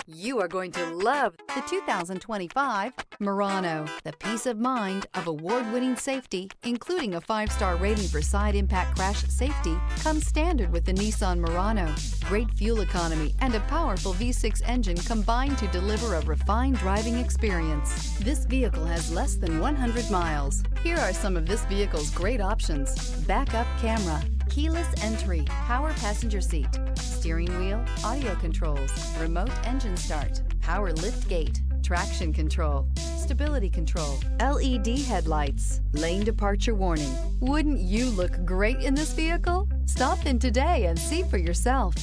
You are going to love the 2025 Murano. The peace of mind of award-winning safety, including a 5-star rating for side impact crash safety, comes standard with the Nissan Murano. Great fuel economy and a powerful V6 engine combine to deliver a refined driving experience. This vehicle has less than 100 miles. Here are some of this vehicle's great options: backup camera, keyless entry, power passenger seat, steering wheel audio controls, remote engine start, power lift gate, traction control, stability control, LED headlights, lane departure warning. Wouldn't you look great in this vehicle? Stop in today and see for yourself.